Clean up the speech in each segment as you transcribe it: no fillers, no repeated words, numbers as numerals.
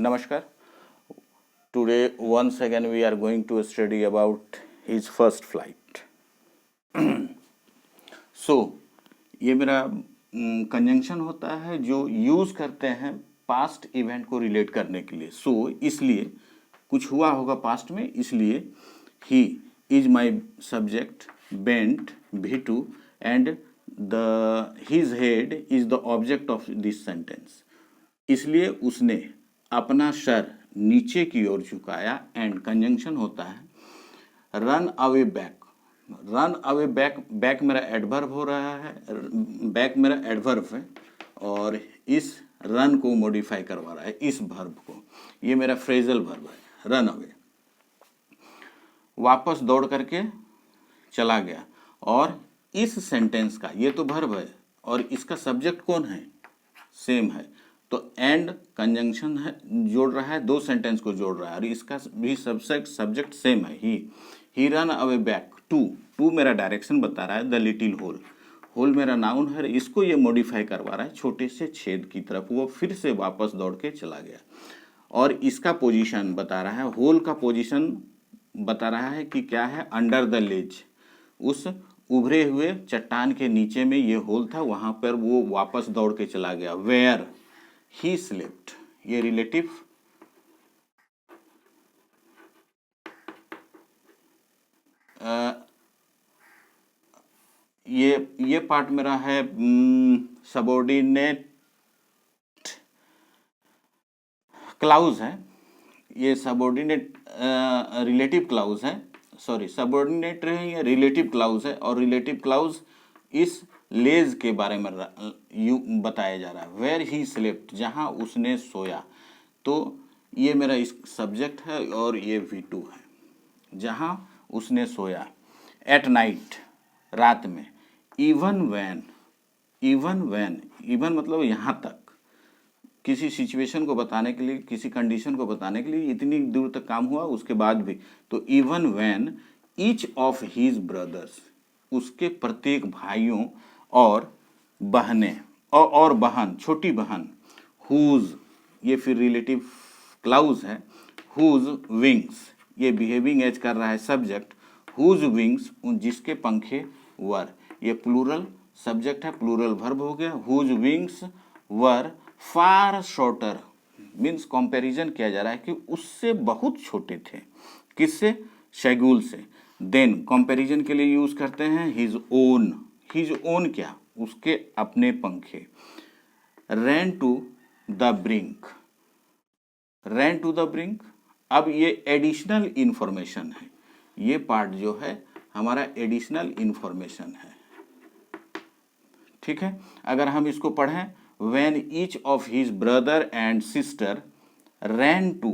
Namaskar. Today once again we are going to study about his first flight. So ये मेरा conjunction होता है जो यूज़ करते हैं पास्ट इवेंट को रिलेट करने के लिए. सो इसलिए कुछ हुआ होगा पास्ट में, इसलिए he is my subject bent V2 and his head is the object of this sentence. इसलिए उसने अपना सर नीचे की ओर झुकाया. एंड कंजंक्शन होता है run away back. Run away back, back मेरा एडवर्ब हो रहा है, बैक मेरा एडवर्ब है और इस रन को मॉडिफाई करवा रहा है, इस वर्ब को. ये मेरा फ्रेजल वर्ब है, रन अवे. वापस दौड़ करके चला गया. और इस सेंटेंस का, ये तो वर्ब है और इसका सब्जेक्ट कौन है, सेम है, तो एंड कंजंक्शन है, जोड़ रहा है, दो सेंटेंस को जोड़ रहा है और इसका भी सब्जेक्ट सेम है. ही रन अवे बैक टू मेरा डायरेक्शन बता रहा है, द लिटिल होल. होल मेरा नाउन है, इसको ये मॉडिफाई करवा रहा है छोटे से छेद की तरफ. वो फिर से वापस दौड़ के चला गया और इसका पोजीशन बता रहा है, होल का पोजीशन बता रहा है कि क्या है, अंडर द लेज. उस उभरे हुए चट्टान के नीचे में ये होल था, वहां पर वो वापस दौड़ के चला गया. वेयर ही स्लेप्ट, ये रिलेटिव ये पार्ट मेरा है सबऑर्डिनेट क्लाउज है. ये सबऑर्डिनेट रिलेटिव क्लाउज है, सॉरी सबऑर्डिनेट है, ये रिलेटिव क्लाउज है और रिलेटिव क्लाउज इस लेज के बारे में बताया जा रहा है. वेयर ही स्लेप्ट, जहां उसने सोया. तो ये मेरा इस सब्जेक्ट है और ये V2 है, जहां उसने सोया. एट नाइट, रात में. इवन वैन मतलब यहाँ तक, किसी सिचुएशन को बताने के लिए, किसी कंडीशन को बताने के लिए इतनी दूर तक काम हुआ, उसके बाद भी. तो even when each of his brothers, उसके प्रत्येक भाइयों और बहनें और बहन, छोटी बहन. हुज, ये फिर रिलेटिव क्लाउज है. हुज विंग्स, ये बिहेविंग एज कर रहा है सब्जेक्ट. हुज विंग्स, जिसके पंखे. वर, ये प्लूरल सब्जेक्ट है, प्लूरल वर्ब हो गया. हुज विंग्स वर फार शॉर्टर, मीन्स कंपैरिजन किया जा रहा है कि उससे बहुत छोटे थे. किससे, शैगुल से. देन कंपैरिजन के लिए यूज करते हैं हिज ओन. हिज ओन क्या, उसके अपने पंखे. Ran to the brink, ran to the brink. अब ये एडिशनल इंफॉर्मेशन है, ये पार्ट जो है हमारा एडिशनल इंफॉर्मेशन है. ठीक है, अगर हम इसको पढ़ें, when each of his brother and sister ran to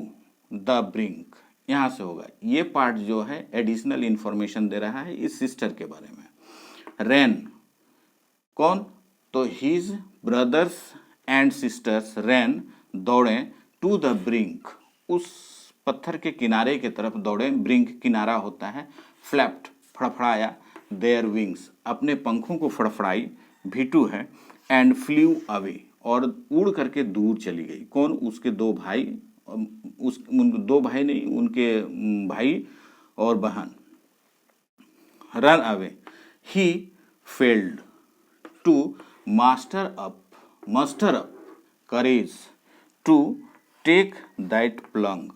the brink, यहां से होगा. ये पार्ट जो है एडिशनल इंफॉर्मेशन दे रहा है इस सिस्टर के बारे में. रैन कौन, तो his brothers and sisters ran, दौड़े. टू द ब्रिंक, उस पत्थर के किनारे की तरफ दौड़े. ब्रिंक किनारा होता है. फ्लैप्ड, फड़फड़ाया. देयर विंग्स, अपने पंखों को फड़फड़ाई, V2 है. एंड फ्ल्यू अवे, और उड़ करके दूर चली गई. कौन, उसके दो भाई, दो भाई नहीं, उनके भाई और बहन. Run away, he failed to master up courage to take that plunge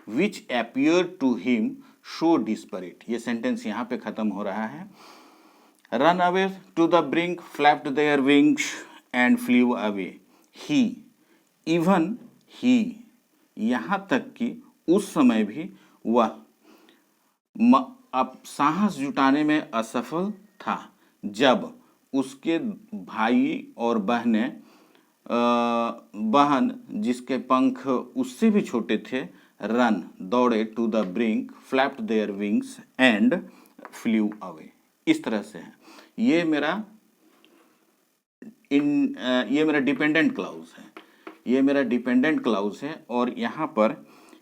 which appeared to him so desperate. ये सेंटेंस यहाँ पे खत्म हो रहा है. Run away to the brink, flapped their wings and flew away. He, even he, यहाँ तक कि उस समय भी वह अब साहस जुटाने में असफल था जब उसके भाई और बहनें, बहन जिसके पंख उससे भी छोटे थे, रन, दौड़े. To the brink, flapped their wings and flew away. इस तरह से है. ये मेरा डिपेंडेंट क्लाउज है, ये मेरा डिपेंडेंट क्लाउज है. और यहाँ पर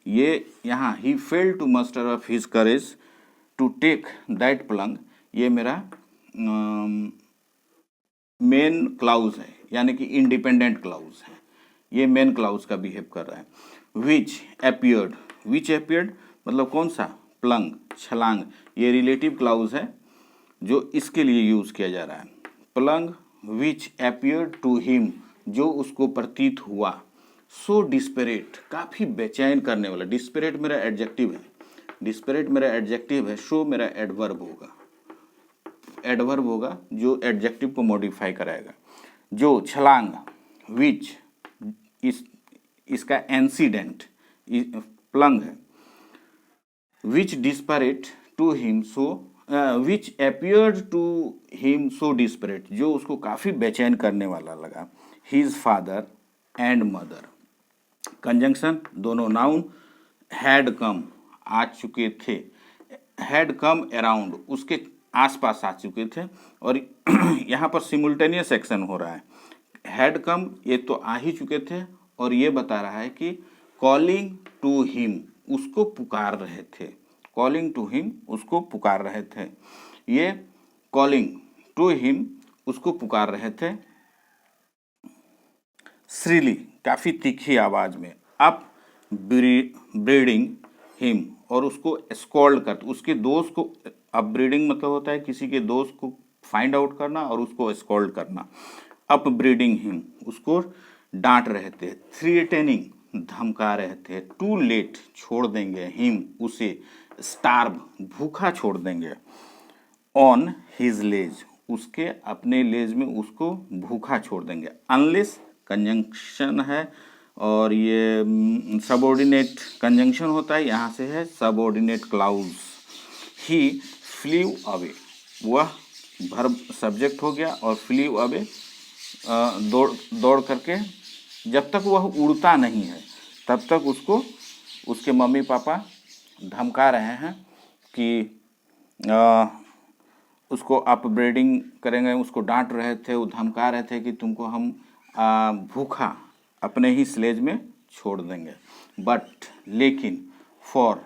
यहाँ ही failed to muster of his courage to take that plunge, ये मेरा मेन क्लाउज है, यानी कि इंडिपेंडेंट क्लाउज है. ये मेन क्लाउज का बिहेव कर रहा है। विच अपियर्ड मतलब कौन सा, प्लंग, छलांग, ये रिलेटिव क्लाउज है जो इसके लिए यूज किया जा रहा है। Plunge which appeared to him, जो उसको प्रतीत हुआ, सो डिस्परेट, काफी बेचैन करने वाला। डिस्परेट मेरा एडजेक्टिव है, सो मेरा एडवर्ब होगा जो एडजेक्टिव को मॉडिफाई कराएगा। जो छलांग, विच इसका एंसीडेंट प्लंग है। Which desperate to him so which appeared to him so desperate, जो उसको काफी बेचैन करने वाला लगा। His father and mother, conjunction दोनों नाउन, हैड कम आ चुके थे, हैड कम अराउंड उसके आसपास आ चुके थे, और यहाँ पर सिमुल्टेनियस एक्शन हो रहा है। हैड कम ये तो आ ही चुके थे, और ये बता रहा है कि कॉलिंग टू हिम उसको पुकार रहे थे, कॉलिंग टू हिम उसको पुकार रहे थे। ये कॉलिंग टू हिम उसको पुकार रहे थे श्रीली काफी तीखी आवाज में, अप ब्रीडिंग हिम और उसको स्कॉल्ड कर, उसके दोस्त को, अप ब्रीडिंग मतलब होता है किसी के दोस्त को फाइंड आउट करना और उसको स्कॉल्ड करना। अप ब्रीडिंग हिम उसको डांट रहे थे, थ्रेटनिंग धमका रहे थे, टू लेट छोड़ देंगे, हिम उसे, स्टार्व भूखा छोड़ देंगे, ऑन हिज लेज उसके अपने लेज में उसको भूखा छोड़ देंगे। अनलेस कंजंक्शन है और ये सबऑर्डिनेट कंजंक्शन होता है, यहाँ से है सबऑर्डिनेट क्लाउज। ही फ्लीव अवे, वह वर्ब सब्जेक्ट हो गया, और फ्लीव अवे दौड़ करके, जब तक वह उड़ता नहीं है तब तक उसको उसके मम्मी पापा धमका रहे हैं कि उसको अपब्रीडिंग करेंगे, उसको डांट रहे थे, वो धमका रहे थे कि तुमको हम भूखा अपने ही स्लेज में छोड़ देंगे। बट लेकिन, फॉर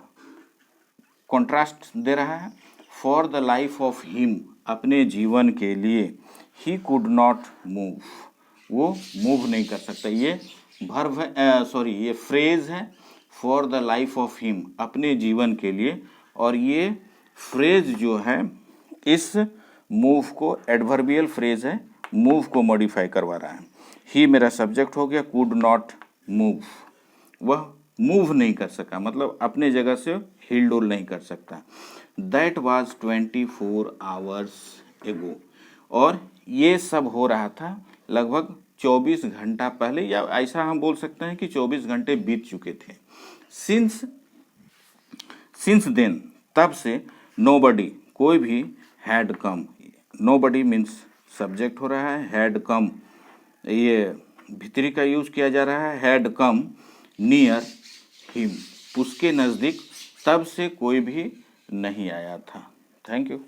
कॉन्ट्रास्ट दे रहा है, for the life of him अपने जीवन के लिए, ही कुड नॉट मूव वो मूव नहीं कर सकता। ये वर्ब है, ये फ्रेज है, for the life of him अपने जीवन के लिए, और ये फ्रेज जो है इस मूव को, एडवर्बियल फ्रेज है, मूव को मॉडिफाई करवा रहा है। ही मेरा सब्जेक्ट हो गया, कुड नॉट मूव वह मूव नहीं कर सका, मतलब अपने जगह से हिल डुल नहीं कर सकता। दैट वाज 24 आवर्स एगो, और ये सब हो रहा था लगभग 24 घंटा पहले, या ऐसा हम बोल सकते हैं कि 24 घंटे बीत चुके थे। सिंस देन तब से, नोबडी कोई भी, had come, nobody means subject हो रहा है, हैड कम ये भीतरी का यूज किया जा रहा है, हैड कम नियर हिम उसके नज़दीक, तब से कोई भी नहीं आया था। Thank you.